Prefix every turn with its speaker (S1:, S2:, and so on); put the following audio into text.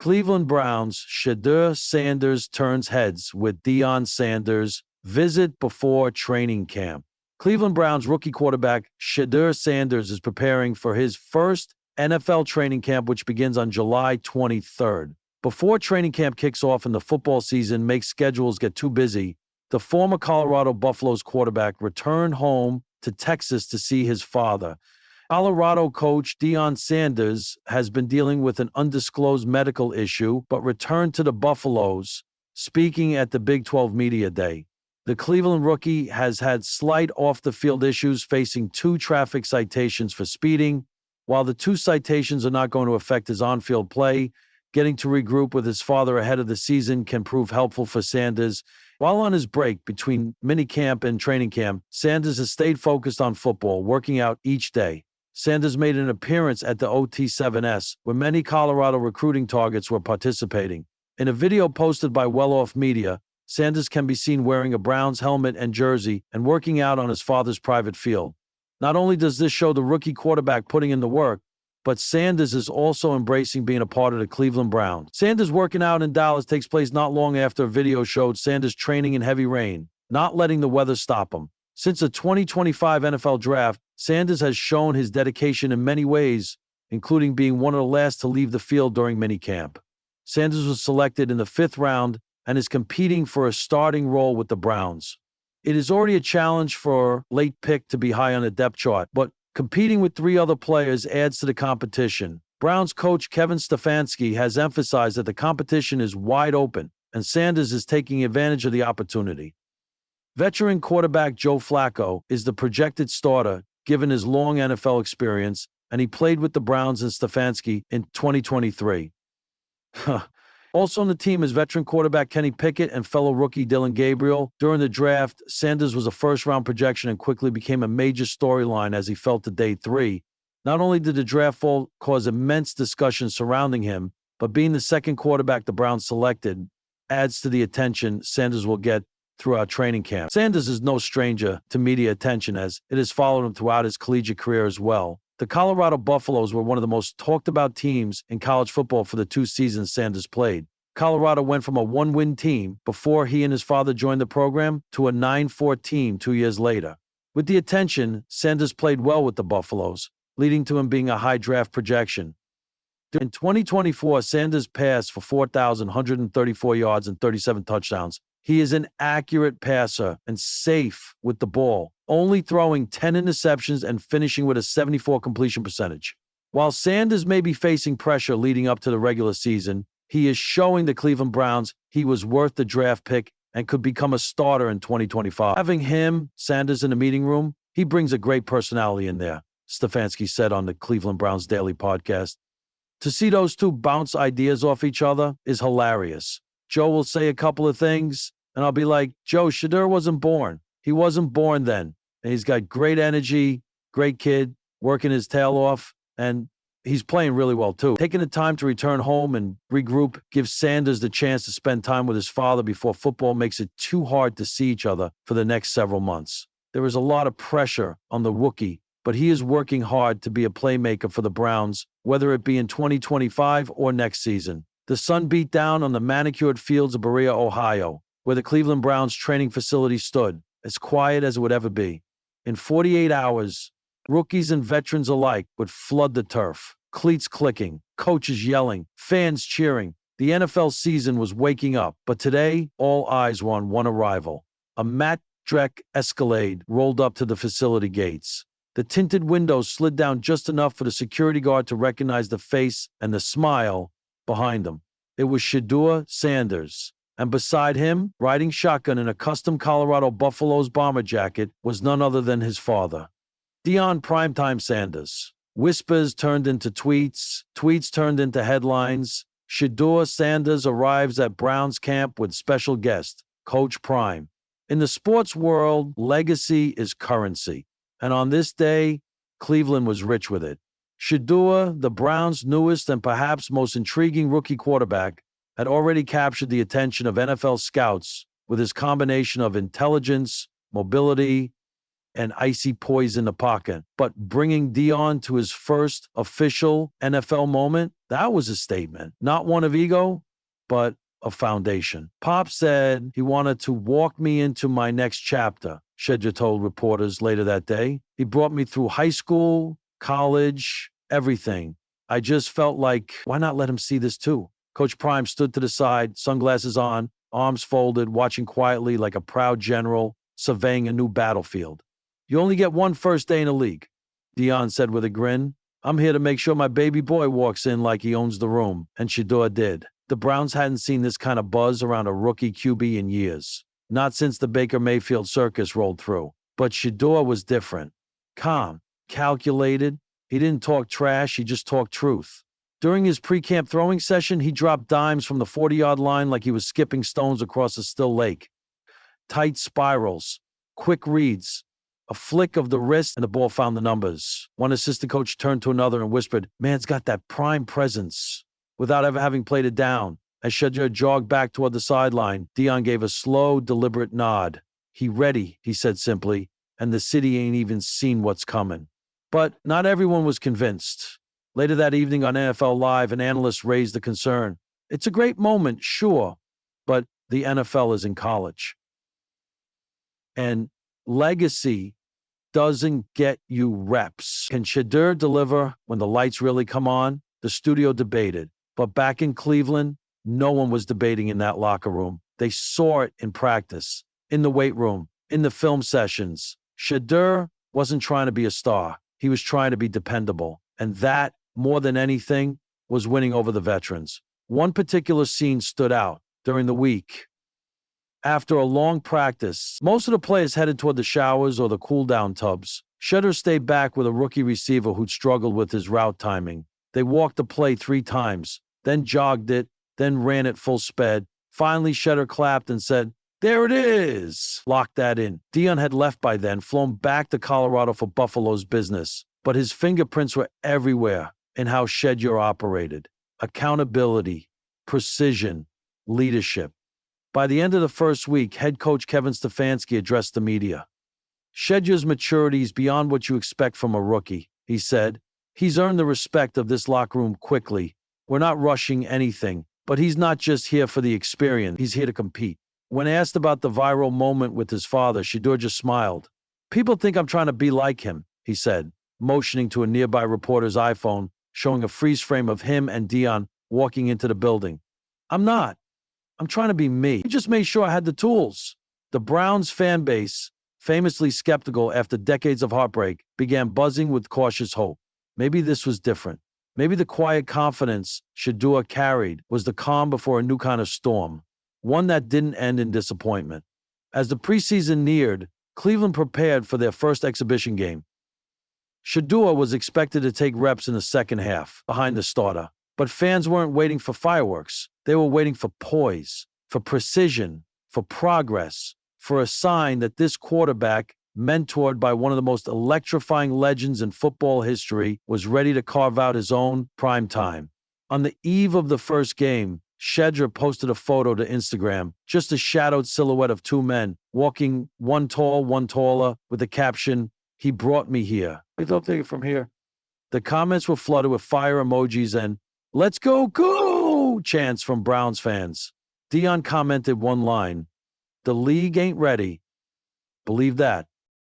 S1: Cleveland Browns, Shedeur Sanders turns heads with Deion Sanders' visit before training camp. Cleveland Browns rookie quarterback Shedeur Sanders is preparing for his first NFL training camp, which begins on July 23rd. Before training camp kicks off and the football season makes schedules get too busy, the former Colorado Buffaloes quarterback returned home to Texas to see his father. Colorado coach Deion Sanders has been dealing with an undisclosed medical issue, but returned to the Buffaloes, speaking at the Big 12 Media Day. The Cleveland rookie has had slight off-the-field issues, facing 2 traffic citations for speeding. While the 2 citations are not going to affect his on-field play, getting to regroup with his father ahead of the season can prove helpful for Sanders. While on his break between minicamp and training camp, Sanders has stayed focused on football, working out each day. Sanders made an appearance at the OT7S, where many Colorado recruiting targets were participating. In a video posted by Well Off Media, Sanders can be seen wearing a Browns helmet and jersey and working out on his father's private field. Not only does this show the rookie quarterback putting in the work, but Sanders is also embracing being a part of the Cleveland Browns. Sanders working out in Dallas takes place not long after a video showed Sanders training in heavy rain, not letting the weather stop him. Since the 2025 NFL Draft, Sanders has shown his dedication in many ways, including being one of the last to leave the field during minicamp. Sanders was selected in the 5th round and is competing for a starting role with the Browns. It is already a challenge for late pick to be high on the depth chart, but competing with 3 other players adds to the competition. Browns coach Kevin Stefanski has emphasized that the competition is wide open, and Sanders is taking advantage of the opportunity. Veteran quarterback Joe Flacco is the projected starter, given his long NFL experience, and he played with the Browns and Stefanski in 2023. Also on the team is veteran quarterback Kenny Pickett and fellow rookie Dillon Gabriel. During the draft, Sanders was a first-round projection and quickly became a major storyline as he fell to day 3. Not only did the draft fall cause immense discussion surrounding him, but being the second quarterback the Browns selected adds to the attention Sanders will get throughout training camp. Sanders is no stranger to media attention, as it has followed him throughout his collegiate career as well. The Colorado Buffaloes were one of the most talked about teams in college football for the 2 seasons Sanders played. Colorado went from a 1-win team before he and his father joined the program to a 9-4 team 2 years later. With the attention, Sanders played well with the Buffaloes, leading to him being a high draft projection. In 2024, Sanders passed for 4,134 yards and 37 touchdowns. He is an accurate passer and safe with the ball, only throwing 10 interceptions and finishing with a 74 completion percentage. While Sanders may be facing pressure leading up to the regular season, he is showing the Cleveland Browns he was worth the draft pick and could become a starter in 2025. Having him, Sanders, in the meeting room, he brings a great personality in there, Stefanski said on the Cleveland Browns Daily podcast. To see those 2 bounce ideas off each other is hilarious. Joe will say a couple of things, and I'll be like, Joe, Shedeur wasn't born. He wasn't born then. And he's got great energy, great kid, working his tail off, and he's playing really well too. Taking the time to return home and regroup gives Sanders the chance to spend time with his father before football makes it too hard to see each other for the next several months. There is a lot of pressure on the rookie, but he is working hard to be a playmaker for the Browns, whether it be in 2025 or next season. The sun beat down on the manicured fields of Berea, Ohio, where the Cleveland Browns training facility stood, as quiet as it would ever be. In 48 hours, rookies and veterans alike would flood the turf, cleats clicking, coaches yelling, fans cheering. The NFL season was waking up, but today, all eyes were on one arrival. A Matt Dreck Escalade rolled up to the facility gates. The tinted windows slid down just enough for the security guard to recognize the face and the smile behind him. It was Shedeur Sanders. And beside him, riding shotgun in a custom Colorado Buffaloes bomber jacket, was none other than his father, Deion Primetime Sanders. Whispers turned into tweets, tweets turned into headlines. Shedeur Sanders arrives at Browns camp with special guest, Coach Prime. In the sports world, legacy is currency. And on this day, Cleveland was rich with it. Shedeur, the Browns' newest and perhaps most intriguing rookie quarterback, had already captured the attention of NFL scouts with his combination of intelligence, mobility, and icy poise in the pocket. But bringing Deion to his first official NFL moment, that was a statement. Not one of ego, but a foundation. Pop said he wanted to walk me into my next chapter, Shedeur told reporters later that day. He brought me through high school, college, everything. I just felt like, why not let him see this too? Coach Prime stood to the side, sunglasses on, arms folded, watching quietly like a proud general surveying a new battlefield. You only get one first day in the league, Deion said with a grin. I'm here to make sure my baby boy walks in like he owns the room, and Shedeur did. The Browns hadn't seen this kind of buzz around a rookie QB in years, not since the Baker Mayfield circus rolled through. But Shedeur was different. Calm, calculated. He didn't talk trash, he just talked truth. During his pre-camp throwing session, he dropped dimes from the 40-yard line like he was skipping stones across a still lake. Tight spirals, quick reads, a flick of the wrist, and the ball found the numbers. One assistant coach turned to another and whispered, "Man's got that prime presence," without ever having played it down. As Shedeur jogged back toward the sideline, Deion gave a slow, deliberate nod. "He ready," he said simply, "and the city ain't even seen what's coming." But not everyone was convinced. Later that evening on NFL Live, an analyst raised the concern. It's a great moment, sure, but the NFL is in college. And legacy doesn't get you reps. Can Shedeur deliver when the lights really come on? The studio debated. But back in Cleveland, no one was debating in that locker room. They saw it in practice, in the weight room, in the film sessions. Shedeur wasn't trying to be a star. He was trying to be dependable. And that, more than anything, was winning over the veterans. One particular scene stood out during the week. After a long practice, most of the players headed toward the showers or the cool-down tubs. Shedeur stayed back with a rookie receiver who'd struggled with his route timing. They walked the play 3 times, then jogged it, then ran it full sped. Finally, Shedeur clapped and said, "There it is!" Locked that in. Deion had left by then, flown back to Colorado for Buffalo's business. But his fingerprints were everywhere in how Shedeur operated. Accountability, precision, leadership. By the end of the first week, head coach Kevin Stefanski addressed the media. "Shedeur's maturity is beyond what you expect from a rookie," he said. "He's earned the respect of this locker room quickly. We're not rushing anything, but he's not just here for the experience. He's here to compete." When asked about the viral moment with his father, Shedeur just smiled. "People think I'm trying to be like him," he said, motioning to a nearby reporter's iPhone, showing a freeze frame of him and Deion walking into the building. "I'm not. I'm trying to be me. He just made sure I had the tools." The Browns fan base, famously skeptical after decades of heartbreak, began buzzing with cautious hope. Maybe this was different. Maybe the quiet confidence Shedeur carried was the calm before a new kind of storm, one that didn't end in disappointment. As the preseason neared, Cleveland prepared for their first exhibition game. Shedeur was expected to take reps in the second half, behind the starter. But fans weren't waiting for fireworks. They were waiting for poise, for precision, for progress, for a sign that this quarterback, mentored by one of the most electrifying legends in football history, was ready to carve out his own prime time. On the eve of the first game, Shedeur posted a photo to Instagram, just a shadowed silhouette of 2 men, walking, one tall, one taller, with the caption, "He brought me here." Don't take it from here. The comments were flooded with fire emojis and "Let's go chants from Browns fans. Deion commented one line, "The league ain't ready. Believe that."